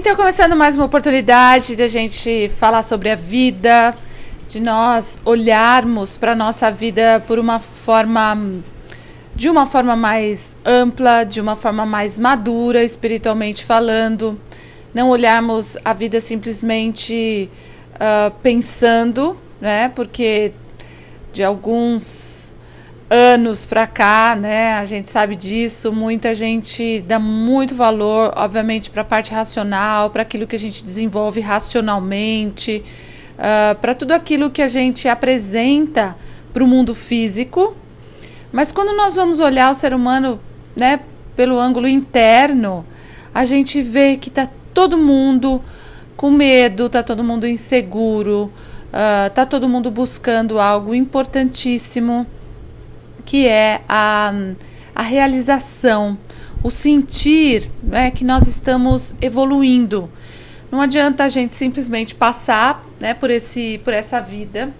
Então, começando mais uma oportunidade de a gente falar sobre a vida, de nós olharmos para a nossa vida de uma forma mais ampla, de uma forma mais madura, espiritualmente falando. Não olharmos a vida simplesmente pensando, né? Porque de alguns anos para cá, né, a gente sabe disso, muita gente dá muito valor, obviamente, para a parte racional, para aquilo que a gente desenvolve racionalmente, para tudo aquilo que a gente apresenta para o mundo físico. Mas quando nós vamos olhar o ser humano, né, pelo ângulo interno, a gente vê que está todo mundo com medo, está todo mundo inseguro, está todo mundo buscando algo importantíssimo, que é a realização, o sentir, né, que nós estamos evoluindo. Não adianta a gente simplesmente passar, né, por essa vida.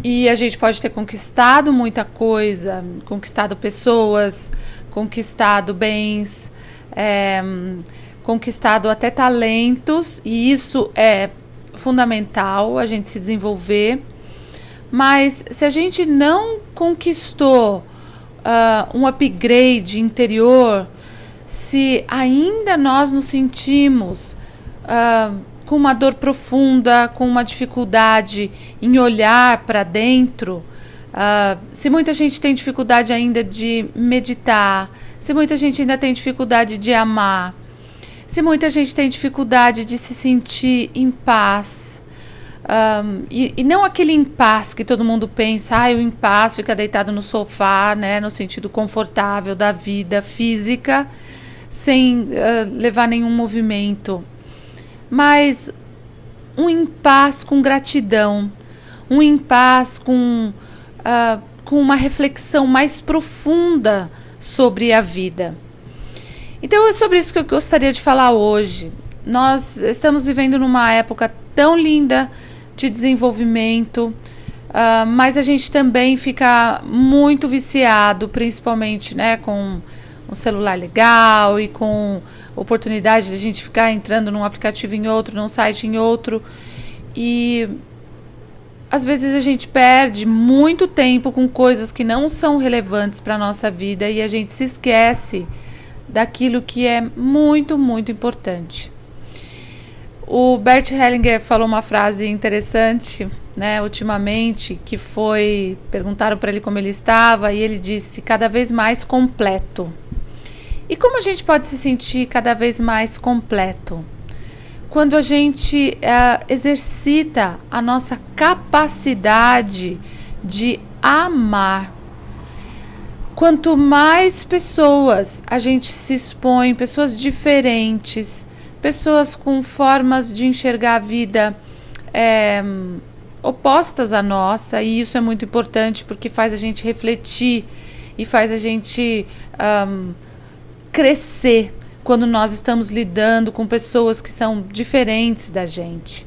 E a gente pode ter conquistado muita coisa, conquistado pessoas, conquistado bens, conquistado até talentos, e isso é fundamental, a gente se desenvolver. Mas se a gente não conquistou um upgrade interior, se ainda nós nos sentimos com uma dor profunda, com uma dificuldade em olhar para dentro, se muita gente tem dificuldade ainda de meditar, se muita gente ainda tem dificuldade de amar, se muita gente tem dificuldade de se sentir em paz, e não aquele impaz que todo mundo pensa, o impaz fica deitado no sofá, né, no sentido confortável da vida física, sem levar nenhum movimento. Mas um impaz com gratidão, um impaz com uma reflexão mais profunda sobre a vida. Então é sobre isso que eu gostaria de falar hoje. Nós estamos vivendo numa época tão linda de desenvolvimento, mas a gente também fica muito viciado, principalmente, né, com um celular legal e com oportunidade de a gente ficar entrando num aplicativo em outro, num site em outro, e às vezes a gente perde muito tempo com coisas que não são relevantes para a nossa vida e a gente se esquece daquilo que é muito, muito importante. O Bert Hellinger falou uma frase interessante, né, ultimamente, que foi, perguntaram para ele como ele estava, e ele disse, cada vez mais completo. E como a gente pode se sentir cada vez mais completo? Quando a gente exercita a nossa capacidade de amar. Quanto mais pessoas a gente se expõe, pessoas diferentes, pessoas com formas de enxergar a vida opostas à nossa, e isso é muito importante porque faz a gente refletir e faz a gente crescer quando nós estamos lidando com pessoas que são diferentes da gente.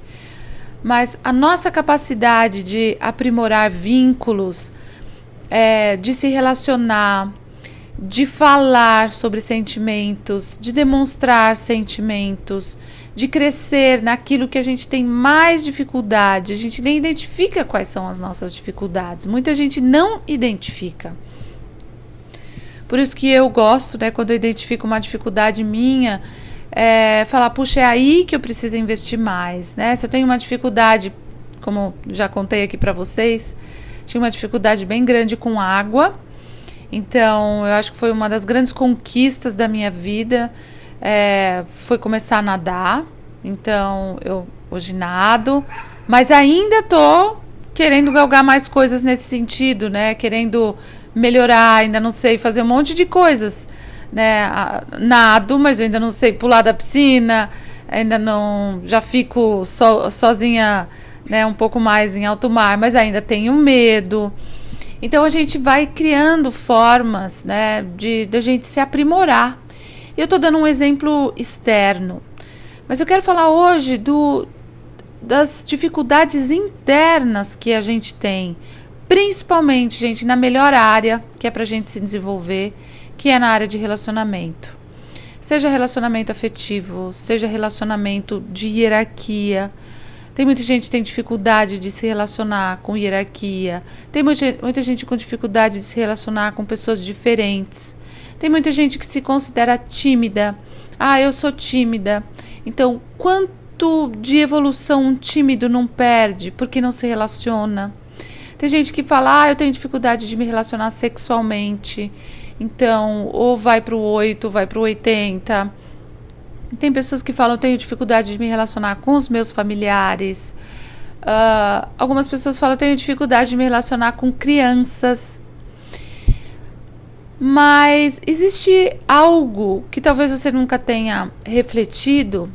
Mas a nossa capacidade de aprimorar vínculos, de se relacionar, de falar sobre sentimentos, de demonstrar sentimentos, de crescer naquilo que a gente tem mais dificuldade. A gente nem identifica quais são as nossas dificuldades. Muita gente não identifica. Por isso que eu gosto, né, quando eu identifico uma dificuldade minha, falar, puxa, é aí que eu preciso investir mais, né? Se eu tenho uma dificuldade, como já contei aqui para vocês, tinha uma dificuldade bem grande com água. Então, eu acho que foi uma das grandes conquistas da minha vida, foi começar a nadar. Então, eu hoje nado, mas ainda estou querendo galgar mais coisas nesse sentido, né? Querendo melhorar, ainda não sei fazer um monte de coisas, né? Nado, mas eu ainda não sei pular da piscina, ainda não, já fico sozinha, né? Um pouco mais em alto mar, mas ainda tenho medo. Então a gente vai criando formas, né, de a gente se aprimorar. Eu estou dando um exemplo externo, mas eu quero falar hoje das dificuldades internas que a gente tem, principalmente, gente, na melhor área que é para a gente se desenvolver, que é na área de relacionamento. Seja relacionamento afetivo, seja relacionamento de hierarquia. Tem muita gente que tem dificuldade de se relacionar com hierarquia. Tem muita gente com dificuldade de se relacionar com pessoas diferentes. Tem muita gente que se considera tímida. Ah, eu sou tímida. Então, quanto de evolução um tímido não perde porque não se relaciona? Tem gente que fala, eu tenho dificuldade de me relacionar sexualmente. Então, ou vai para o 8, ou vai para o 80. Tem pessoas que falam, eu tenho dificuldade de me relacionar com os meus familiares. Algumas pessoas falam, eu tenho dificuldade de me relacionar com crianças. Mas existe algo que talvez você nunca tenha refletido,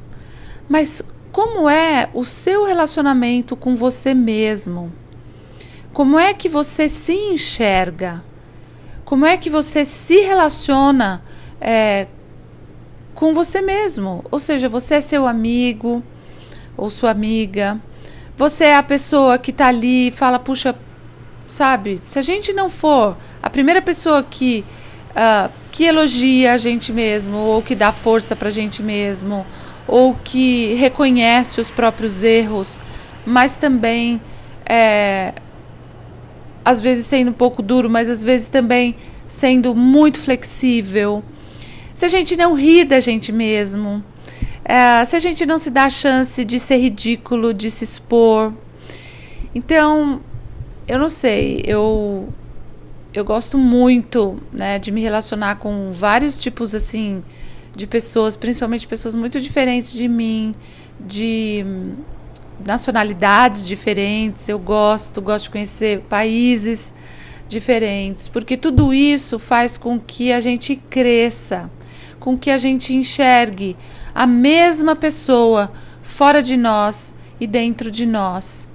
mas como é o seu relacionamento com você mesmo? Como é que você se enxerga? Como é que você se relaciona com você mesmo? Ou seja, você é seu amigo ou sua amiga. Você é a pessoa que está ali e fala, puxa, sabe? Se a gente não for a primeira pessoa que elogia a gente mesmo, ou que dá força para a gente mesmo, ou que reconhece os próprios erros, mas também às vezes sendo um pouco duro, mas às vezes também sendo muito flexível. Se a gente não ri da gente mesmo, se a gente não se dá a chance de ser ridículo, de se expor. Então, eu não sei, eu gosto muito, né, de me relacionar com vários tipos assim, de pessoas, principalmente pessoas muito diferentes de mim, de nacionalidades diferentes. Eu gosto de conhecer países diferentes, porque tudo isso faz com que a gente cresça, com que a gente enxergue a mesma pessoa fora de nós e dentro de nós.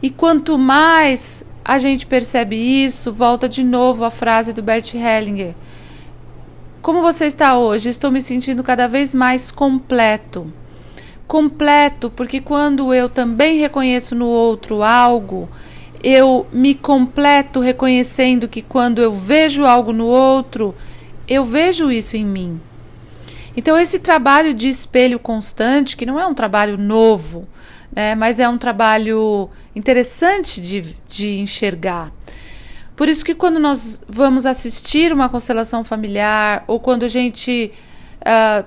E quanto mais a gente percebe isso, volta de novo a frase do Bert Hellinger. Como você está hoje? Estou me sentindo cada vez mais completo. Completo, porque quando eu também reconheço no outro algo, eu me completo reconhecendo que quando eu vejo algo no outro, eu vejo isso em mim. Então esse trabalho de espelho constante, que não é um trabalho novo, né, mas é um trabalho interessante de enxergar. Por isso que quando nós vamos assistir uma constelação familiar, ou quando a gente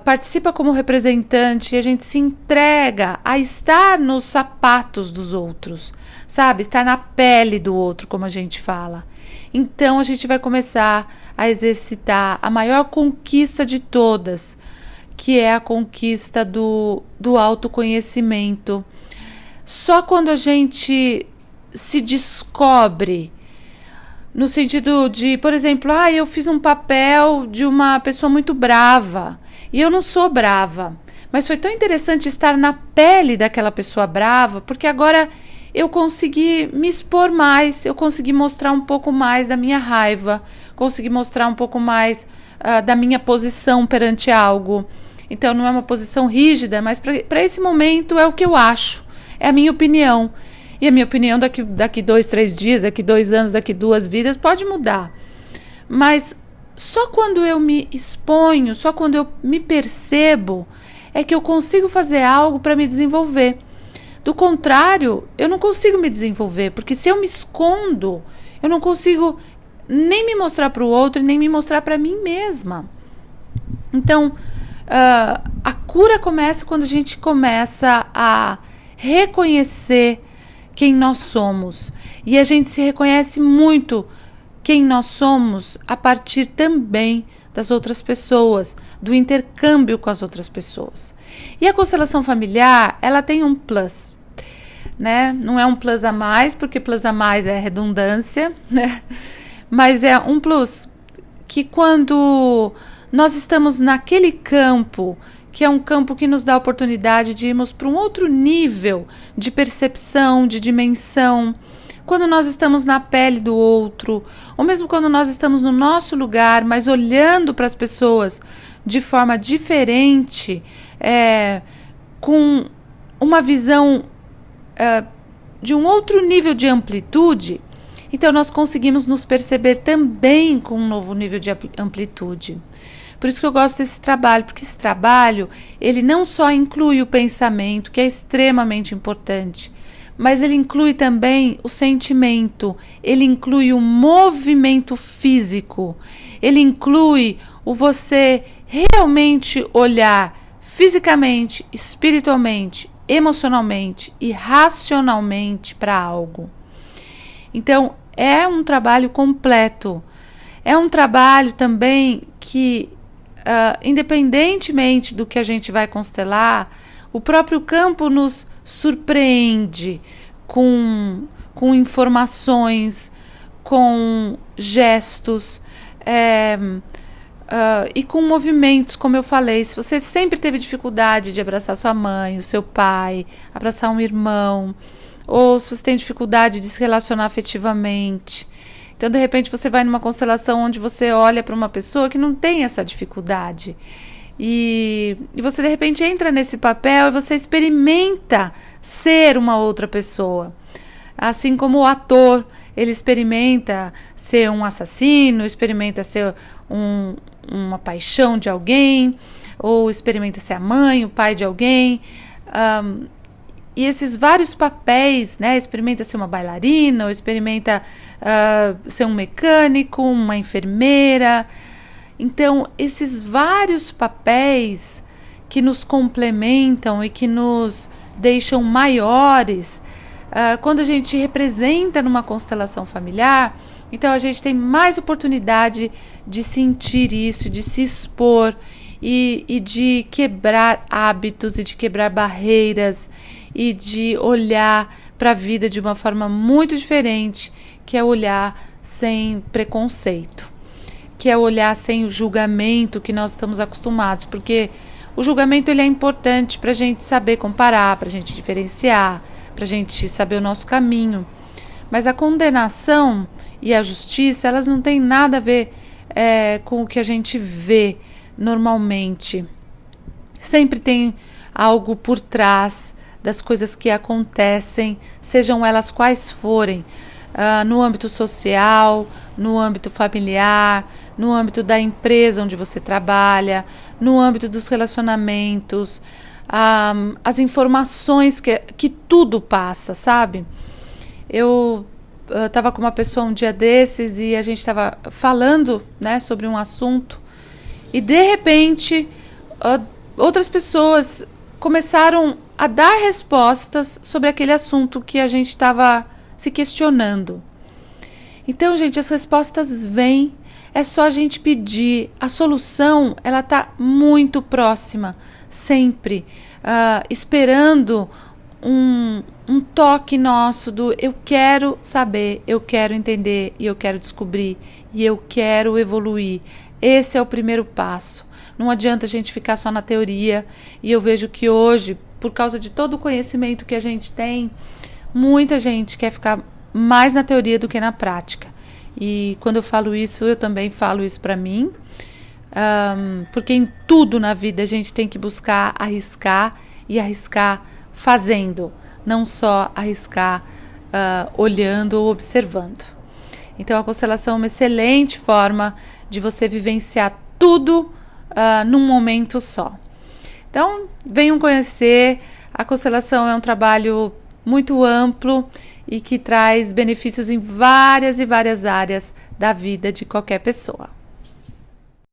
participa como representante, a gente se entrega a estar nos sapatos dos outros, sabe? Estar na pele do outro, como a gente fala. Então a gente vai começar a exercitar a maior conquista de todas, que é a conquista do autoconhecimento. Só quando a gente se descobre, no sentido de, por exemplo, eu fiz um papel de uma pessoa muito brava, e eu não sou brava, mas foi tão interessante estar na pele daquela pessoa brava, porque agora eu consegui me expor mais, eu consegui mostrar um pouco mais da minha raiva, consegui mostrar um pouco mais da minha posição perante algo. Então não é uma posição rígida, mas para esse momento é o que eu acho, é a minha opinião. E a minha opinião daqui 2, 3 dias, daqui 2 anos, daqui 2 vidas, pode mudar. Mas só quando eu me exponho, só quando eu me percebo, é que eu consigo fazer algo para me desenvolver. Do contrário, eu não consigo me desenvolver, porque se eu me escondo, eu não consigo nem me mostrar para o outro, nem me mostrar para mim mesma. Então, a cura começa quando a gente começa a reconhecer quem nós somos. E a gente se reconhece muito quem nós somos a partir também das outras pessoas, do intercâmbio com as outras pessoas. E a constelação familiar, ela tem um plus, né? Não é um plus a mais, porque plus a mais é redundância, né? Mas é um plus que quando nós estamos naquele campo, que é um campo que nos dá a oportunidade de irmos para um outro nível de percepção, de dimensão, quando nós estamos na pele do outro, ou mesmo quando nós estamos no nosso lugar, mas olhando para as pessoas de forma diferente, com uma visão de um outro nível de amplitude, Então nós conseguimos nos perceber também com um novo nível de amplitude. Por isso que eu gosto desse trabalho, porque esse trabalho, ele não só inclui o pensamento, que é extremamente importante, mas ele inclui também o sentimento, ele inclui o movimento físico, ele inclui o você realmente olhar fisicamente, espiritualmente, emocionalmente e racionalmente para algo. Então, é um trabalho completo. É um trabalho também que, independentemente do que a gente vai constelar, o próprio campo nos surpreende com informações, com gestos e com movimentos, como eu falei. Se você sempre teve dificuldade de abraçar sua mãe, o seu pai, abraçar um irmão, ou se você tem dificuldade de se relacionar afetivamente, então de repente você vai numa constelação onde você olha para uma pessoa que não tem essa dificuldade e você de repente entra nesse papel e você experimenta ser uma outra pessoa, assim como o ator, ele experimenta ser um assassino, experimenta ser uma paixão de alguém, ou experimenta ser a mãe, o pai de alguém, e esses vários papéis, né? Experimenta ser uma bailarina, ou experimenta ser um mecânico, uma enfermeira. Então, esses vários papéis que nos complementam e que nos deixam maiores, quando a gente representa numa constelação familiar, então a gente tem mais oportunidade de sentir isso, de se expor e de quebrar hábitos e de quebrar barreiras e de olhar para a vida de uma forma muito diferente, que é olhar sem preconceito, que é olhar sem o julgamento que nós estamos acostumados, porque o julgamento ele é importante para a gente saber comparar, para a gente diferenciar, para a gente saber o nosso caminho, mas a condenação e a justiça, elas não têm nada a ver com o que a gente vê normalmente. Sempre tem algo por trás das coisas que acontecem, sejam elas quais forem, no âmbito social, no âmbito familiar, no âmbito da empresa onde você trabalha, no âmbito dos relacionamentos, as informações que tudo passa, sabe? Eu estava com uma pessoa um dia desses e a gente estava falando, né, sobre um assunto e de repente outras pessoas começaram a dar respostas sobre aquele assunto que a gente estava se questionando. Então, gente, as respostas vêm, é só a gente pedir. A solução, ela está muito próxima, sempre, esperando um toque nosso do eu quero saber, eu quero entender e eu quero descobrir e eu quero evoluir. Esse é o primeiro passo. Não adianta a gente ficar só na teoria, e eu vejo que hoje, por causa de todo o conhecimento que a gente tem, muita gente quer ficar mais na teoria do que na prática. E quando eu falo isso, eu também falo isso para mim, porque em tudo na vida a gente tem que buscar arriscar e arriscar fazendo, não só arriscar olhando ou observando. Então a constelação é uma excelente forma de você vivenciar tudo num momento só. Então, venham conhecer. A constelação é um trabalho muito amplo e que traz benefícios em várias e várias áreas da vida de qualquer pessoa.